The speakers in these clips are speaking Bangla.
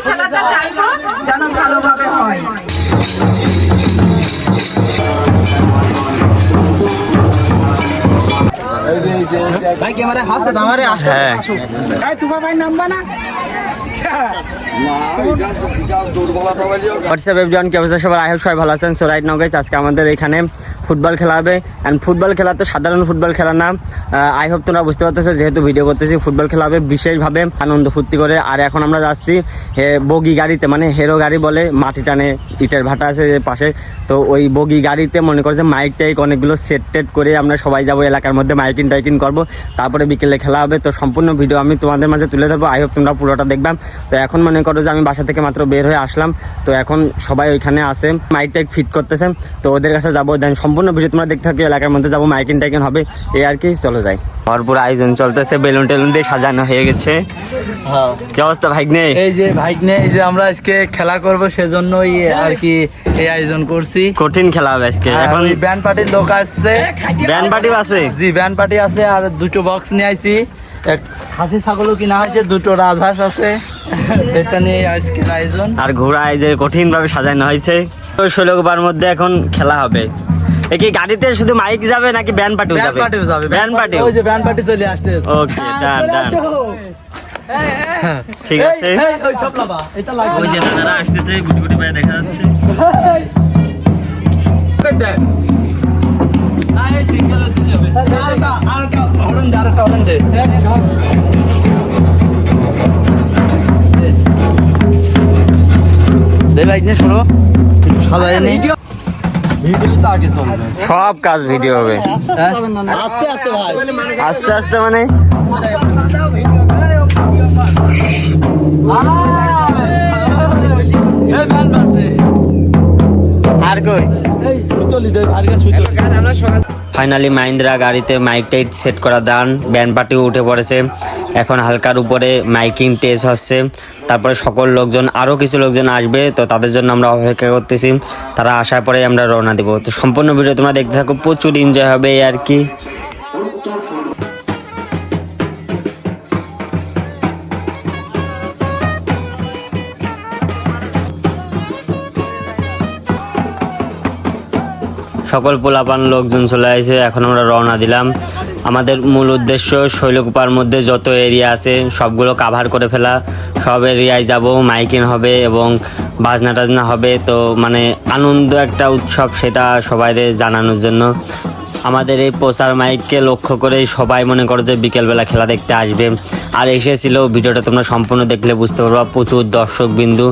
খেলাটা চাইবো যেন ভালোভাবে হয়। ভাই ক্যামেরা হাসে আমারে আসে। হ্যাঁ ভাই তোমার ভাই নাম্বার না হোয়াটসঅ্যাপ এভরিওয়ান, কি অবস্থা সবার? আই হোপ সবাই ভালো আছেন। সো রাইট নাও গাইস, আজকে আমাদের এখানে ফুটবল খেলা হবে। অ্যান্ড ফুটবল খেলা তো সাধারণ ফুটবল খেলা না, আই হোপ তোমরা বুঝতে পারতেছো, যেহেতু ভিডিও করতেছি। ফুটবল খেলা হবে বিশেষভাবে আনন্দ ফুর্তি করে। আর এখন আমরা যাচ্ছি বগি গাড়িতে, মানে হেরো গাড়ি বলে, মাটি টানে, ইটের ভাটা আছে পাশে। তো ওই বগি গাড়িতে মনে করছে মাইক টাইক অনেকগুলো সেট টেট করে আমরা সবাই যাবো, এলাকার মধ্যে মাইকিং টাইকিং করবো, তারপরে বিকেলে খেলা হবে। তো সম্পূর্ণ ভিডিও আমি তোমাদের মাঝে তুলে ধরবো, আই হোপ তোমরা পুরোটা দেখবা। তো এখন মনে করো যে আমি বাসা থেকে মাত্র বের হয়ে আসলাম, তো এখন সবাই ওইখানে আসে, মাইক টাইক ফিট করতেছে, তো ওদের কাছে যাবো। দেন সম্পূর্ণ ভিডিও তোমরা দেখতে থাকো, এলাকার মধ্যে যাবো, মাইকিং টাইকিং হবে, এই আর কি। চলো যাই। ভরপুর আয়োজন চলতেছে, বেলুন টেলুন দিয়ে সাজানো হয়ে গেছে। কি অবস্থা ভাইগনে? এই যে ভাইগনে, এই যে আমরা আজকে খেলা করব, সেজন্যই আর কি এই আয়োজন করছি। কঠিন খেলা হবে আজকে। এখন ব্যান্ড পার্টির লোক আসছে। ব্যান্ড পার্টিও আছে? জি, ব্যান্ড পার্টি আছে। আর দুটো বক্স নিয়ে আইছি, এক খাসি ছাগলও কিনা হয়েছে, দুটো রাজহাঁস আছে, এটা নিয়ে আজকের আয়োজন। আর ঘোড়ায় যে কঠিন ভাবে সাজানো হয়েছে। তো 16 বার মধ্যে এখন খেলা হবে। কি গাড়িতে শুধু মাইক যাবে নাকি ব্যান্ড পার্টিও যাবে? ব্যান্ড পার্টি, ওই যে ব্যান্ড পার্টি চলে আসছে। ওকে, ডান ডান, ঠিক আছে। ওই চপলাবা, এটা লাগবে। ওই যে দাদারা আসতেছে, গুটি গুটি পায়ে দেখা যাচ্ছে। না, এই সিঙ্গেল দিতে হবে। আরেকটা হরন দে, আরেকটা হরন দে। দে ভাই, নে শোনো, সাজায় নি। ভিডিও তো আগে চলবে, সব কাজ ভিডিও হবে। আস্তে আস্তে ভাই, আস্তে আস্তে মানে আর কই ফাইনালি মাহিন্দ্রা গাড়িতে মাইক টাইট সেট করা দান, ব্যান্ড পার্টিও উঠে পড়েছে। এখন হালকার উপরে মাইকিং টেস্ট হচ্ছে, তারপরে সকল লোকজন, আরও কিছু লোকজন আসবে, তো তাদের জন্য আমরা অপেক্ষা করতেছি। তারা আসার পরে আমরা রওনা দেবো। তো সম্পূর্ণ ভিডিও তোমরা দেখতে থাকো, প্রচুর এনজয় হবে এই আর কি। সকল পোলাপান লোকজন চলে আসে, এখন আমরা রওনা দিলাম। আমাদের মূল উদ্দেশ্য শৈলকুপার মধ্যে যত এরিয়া আছে সবগুলো কাভার করে ফেলা। সব এরিয়ায় যাব, মাইকিং হবে এবং বাজনা টাজনা হবে। তো মানে আনন্দ একটা উৎসব, সেটা সবাইকে জানানোর জন্য। আমাদের এই প্রচার মাইককে লক্ষ্য করে সবাই মনে করো যে বিকেলবেলা খেলা দেখতে আসবে। আর এসেছিল, ভিডিওটা তোমরা সম্পূর্ণ দেখলে বুঝতে পারবা, প্রচুর দর্শক বিন্দু।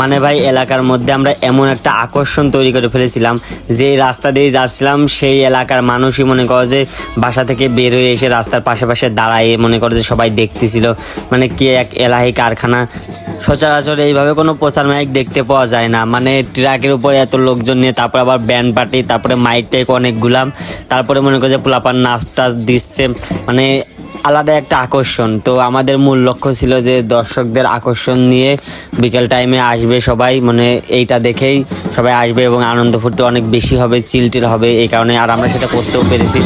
মানে ভাই এলাকার মধ্যে আমরা এমন একটা আকর্ষণ তৈরি করে ফেলেছিলাম, যে রাস্তা দিয়ে যাচ্ছিলাম সেই এলাকার মানুষই মনে করো যে বাসা থেকে বের হয়ে এসে রাস্তার পাশে পাশে দাঁড়ায় মনে করো যে সবাই দেখতেছিল। মানে কি এক এলাহি কারখানা। সচরাচর এইভাবে কোনো প্রচার মাইক দেখতে পাওয়া যায় না। মানে ট্রাকের উপরে এত লোকজন নিয়ে, তারপরে আবার ব্যান্ড পার্টি, তারপরে মাইক টাইক অনেকগুলা, তারপরে মনে করো যে পোলাপান নাচ টাচ দিচ্ছে, মানে আলাদা একটা আকর্ষণ। তো আমাদের মূল লক্ষ্য ছিল যে দর্শকদের আকর্ষণ নিয়ে বিকেল টাইমে আসবে সবাই, মানে এইটা দেখেই সবাই আসবে এবং আনন্দ ফুর্তি অনেক বেশি হবে, চিলটিল হবে, এই কারণে। আর আমরা সেটা করতেও পেরেছি।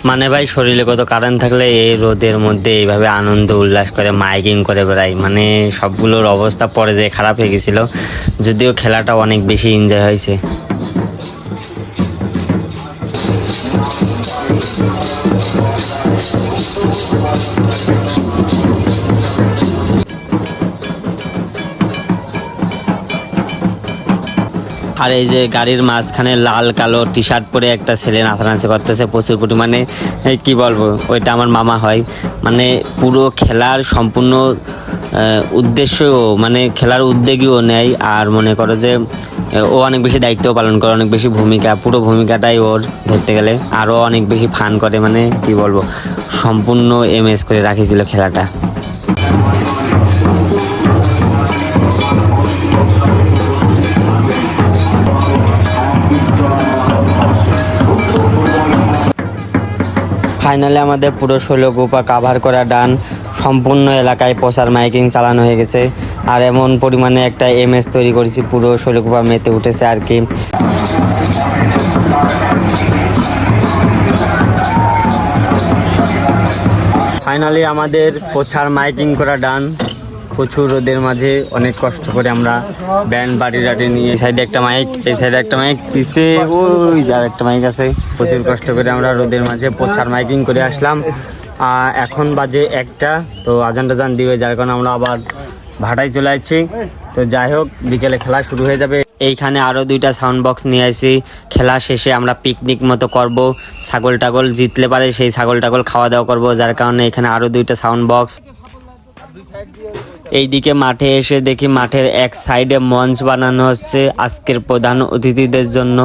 মানে ভাই শরীরে কত কারেন্ট থাকলে এই রোদের মধ্যে এইভাবে আনন্দ উল্লাস করে মাইকিং করে বেড়াই, মানে সবগুলোর অবস্থা পরে যে খারাপ হয়ে গেছিলো। যদিও খেলাটা অনেক বেশি এনজয় হয়েছে। আর এই যে গাড়ির মাঝখানে লাল কালো টি শার্ট পরে একটা ছেলে নাচানাচি করতেছে প্রচুর পরিমাণে। কি বলবো, ওইটা আমার মামা হয়। মানে পুরো খেলার সম্পূর্ণ উদ্দেশ্য, মানে খেলার উদ্যোগীও নেয়। আর মনে করো যে ও অনেক বেশি দায়িত্ব পালন করে, অনেক বেশি ভূমিকা, পুরো ভূমিকাটাই ওর ধরতে গেলে। আরও অনেক বেশি ফান করে, মানে কি বলবো, সম্পূর্ণ এমএস করে রাখিছিল খেলাটা। ফাইনালে আমাদের পুরো শৈলকুপা কাভার করা ডান, সম্পূর্ণ এলাকায় প্রচার মাইকিং চালানো হয়ে গেছে। আর এমন পরিমাণে একটা এমএস তৈরি করেছি, পুরো শৈলকুপা মেতে উঠেছে আর কি। ফাইনালি আমাদের প্রচার মাইকিং করা ডান, প্রচুর রোদের মাঝে অনেক কষ্ট করে আমরা ব্যান্ড বাড়ি টাড়ি নিয়ে, এই সাইডে একটা মাইক, এই সাইডে একটা মাইক, পিছে ওই যার একটা মাইক আছে, প্রচুর কষ্ট করে আমরা রোদের মাঝে প্রচার মাইকিং করে আসলাম। এখন বাজে 1টা, তো আজান টাজান দিবে, যার কারণে আমরা আবার ভাটায় চলে আসছি। তো যাই হোক, বিকেলে খেলা শুরু হয়ে যাবে। এইখানে আরও 2টা সাউন্ড বক্স নিয়ে আসি, খেলা শেষে আমরা পিকনিক মতো করব, ছাগল টাগল জিতলে পারে সেই ছাগল টাগল খাওয়া দাওয়া করব, যার কারণে এখানে আরও 2টা সাউন্ড বক্স। এইদিকে মাঠে এসে দেখি মাঠের এক সাইডে মঞ্চ বানানো হচ্ছে আজকের প্রধান অতিথিদের জন্য।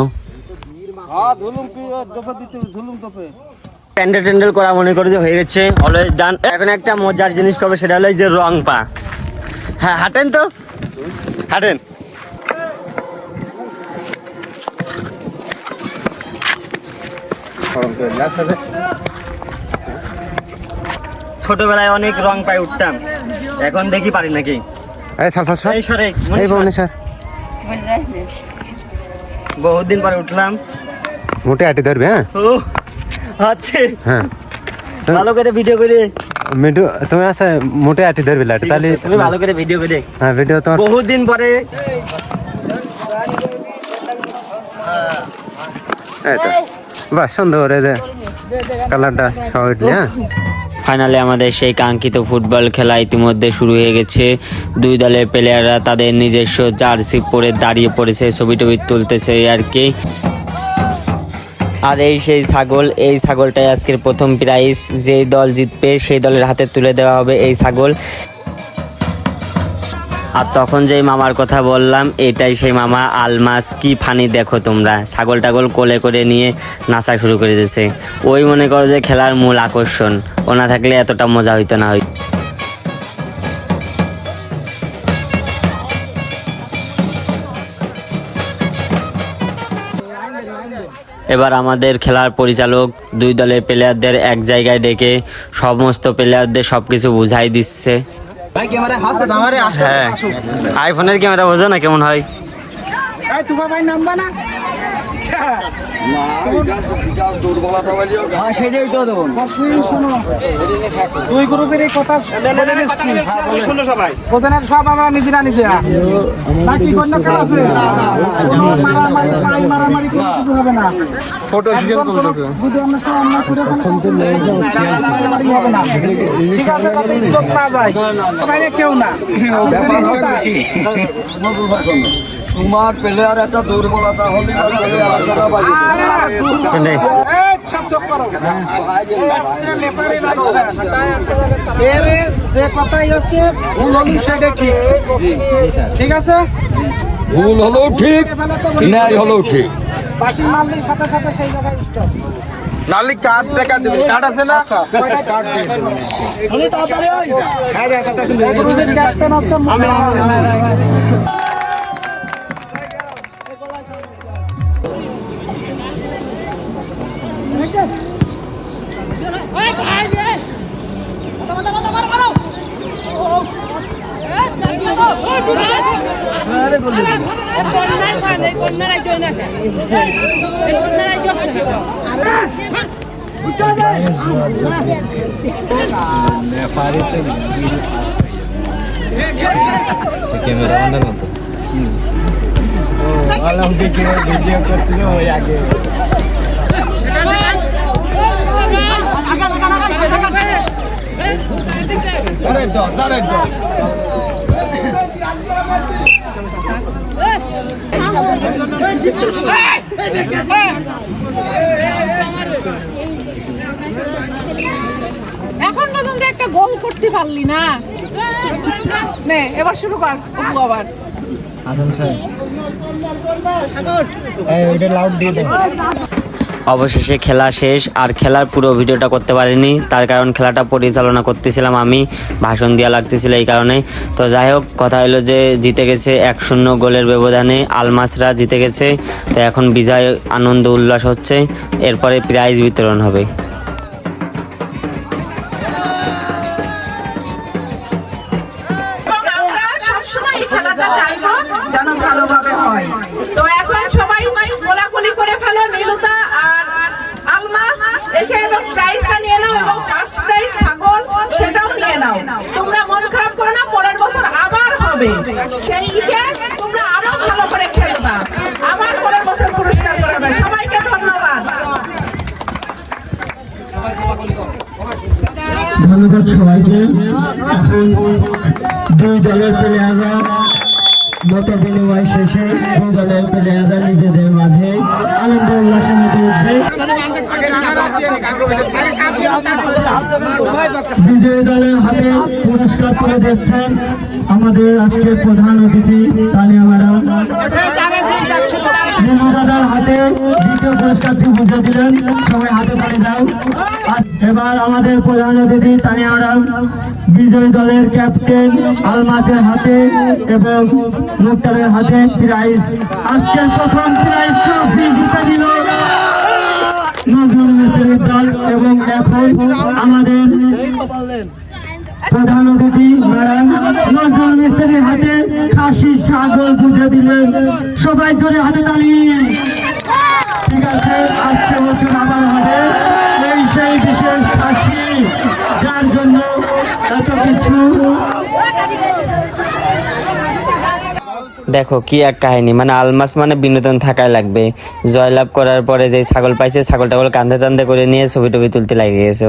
প্যান্ডেল ট্যান্ডেল করা মনে করে যে হয়ে গেছে, অলওয়েজ ডান। এখন একটা মজার জিনিস করবে, সেটা হলো এই যে রং পা। হ্যাঁ, হাঁটেন তো, হাঁটেন। ছোটবেলায় অনেক রং পাই উঠতাম, এখন দেখি পারি নাকি। বহুদিন পরে উঠলাম, মোটে আটি ধরবে। হ্যাঁ, আচ্ছা, হ্যাঁ, ভালো করে ভিডিও করে মিঠু তুমি আছে মোটে আটি ধরবে লাটি, তাহলে তুমি ভালো করে ভিডিও করে। হ্যাঁ, ভিডিও তোমার বহুদিন পরে। বাহ, সুন্দর এই যে কালারটা সহ উঠলি। হ্যাঁ, ফাইনালে আমাদের সেই কাঙ্ক্ষিত ফুটবল খেলা ইতিমধ্যে শুরু হয়ে গেছে। 2 দলের প্লেয়াররা তাদের নিজস্ব জার্সি পরে দাঁড়িয়ে পড়েছে, ছবি টবি তুলতেছে আর কি। আর এই সেই ছাগল, এই ছাগলটাই আজকের প্রথম প্রাইজ। যেই দল জিতবে সেই দলের হাতে তুলে দেওয়া হবে এই ছাগল। আর তখন যেই মামার কথা বললাম, এটাই সেই মামা আলমাস। কি ফানি দেখো তোমরা, ছাগল টাগল কোলে করে নিয়ে নাচা শুরু করে দিয়েছে। ওই মনে করো যে খেলার মূল আকর্ষণ, ও না থাকলে এতটা মজা হইতো না। এবার আমাদের খেলার পরিচালক 2 দলের প্লেয়ারদের এক জায়গায় ডেকে সমস্ত প্লেয়ারদের সবকিছু বুঝাই দিচ্ছে। হ্যাঁ, আইফোনের ক্যামেরা বোঝো না কেমন হয়। দুই গ্রুপের এই কথা সব আমরা নিজেরা নিজেরা বাকি কোনো কাজ আছে, মারামারি কোনো কিছু হবে না। ফটো সিজন চলতেছে, যদি আমরা সব আমরা করে হবে না, ঠিক আছে? যাতে ইজ্জত না যায়, বাইরে কেউ না। তোমার প্লেয়ার একটা দুর্বলতা হলে যে কথাই হচ্ছে ভুল হলো সেটা ঠিক, ঠিক আছে? ভুল হলেও ঠিক, ন্যায় হলেও ঠিক। বাসি মারলেই সাথে সাথে সেই জায়গায় স্টপ। নালি কার্ড দেখা দেবে, কার্ড আছে না? কার্ড দিয়ে ক্যাপ্টেন আছে। ক্যামেরাম্যানের মতো ভিডিও করছিল ওই আগে। এখন পর্যন্ত একটা গোল করতে পারলি না, নে এবার শুরু কর অপু আবার। অবশেষে খেলা শেষ, আর খেলার পুরো ভিডিওটা করতে পারিনি, তার কারণ খেলাটা পরিচালনা করতেছিলাম আমি, ভাষণ দেওয়া লাগতেছিল এই কারণে। তো যাই হোক, কথা হলো যে জিতে গেছে 1-0 গোলের ব্যবধানে, আলমাসরা জিতে গেছে। তো এখন বিজয় আনন্দ উল্লাস হচ্ছে, এরপরে প্রাইজ বিতরণ হবে। সেই হিসেবে তোমরা আরো ভালো করে খেলবা, আমার পরের বছর পুরস্কার করাবে। সবাইকে ধন্যবাদ। ধন্যবাদ সবাইকে। এখন দুই দলের প্লেয়াররা মত বিনিময় শেষে দুই দলের প্লেয়াররা নিজেদের মাঝে আনন্দ উল্লাসের মধ্যে উঠবে। বিজয়ী দলের হাতে পুরস্কার তুলে দিচ্ছেন আমাদের আজকের প্রধান অতিথি তানিয়া ম্যাডাম। নিমু দাদার হাতে দ্বিতীয় পুরস্কারটি বুঝে দিলেন, সবাই হাতে তালি দাও। এবার আমাদের প্রধান অতিথি তানিয়া ম্যাডাম বিজয়ী দলের ক্যাপ্টেন আলমাসের হাতে এবং মুক্তারের হাতে প্রাইজ, আজকের প্রথম প্রাইজ ট্রফি জিতে দিল নজরুল মিস্ত্রির দল। এবং এখন আমাদের প্রধান অতিথি ম্যাডাম নজরুল মিস্ত্রির হাতে খাসি ছাগল বুঝে দিলেন, সবাই জোরে হাতে তালি। ঠিক আছে, আসছে বছর আবার হবে এই সেই বিশেষ খাসি, যার জন্য এত কিছু। দেখো কি এক কাহিনী, মানে আলমাস মানে বিনোদন থাকাই লাগবে। জয়লাভ করার পরে যে ছাগল পাইছে, ছাগলটা কান্দে টান্দে করে নিয়ে ছবি টবি তুলতে লাগে গেছে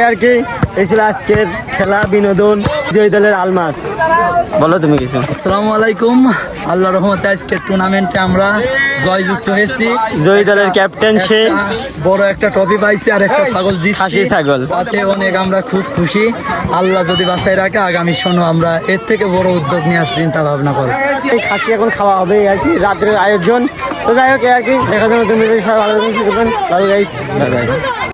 আর কি। এই ছিল আজকের খেলা, বিনোদন, জয় দলের আলমাস। বলো তুমি কিছু। আসসালামু আলাইকুম। আল্লাহর রহমতে আজকে টুর্নামেন্টে আমরা জয়যুক্ত হয়েছি। জয় দলের ক্যাপ্টেন সে বড় একটা ট্রফি পাইছি আর একটা ছাগল জিতছি। খাসি ছাগল। তাতে অনেক আমরা খুব খুশি। আল্লাহ যদি বাঁচায় রাখে আগামী শোনো আমরা এর থেকে বড় উদ্যোগ নিয়ে আসছি, চিন্তা ভাবনা করো। এই খাসি এখন খাওয়া হবে আর কি, রাত্রের আয়োজন। তো যাই হোক আর কি, দেখার জন্য তুমি সবাই ভালো থাকবেন। Bye bye.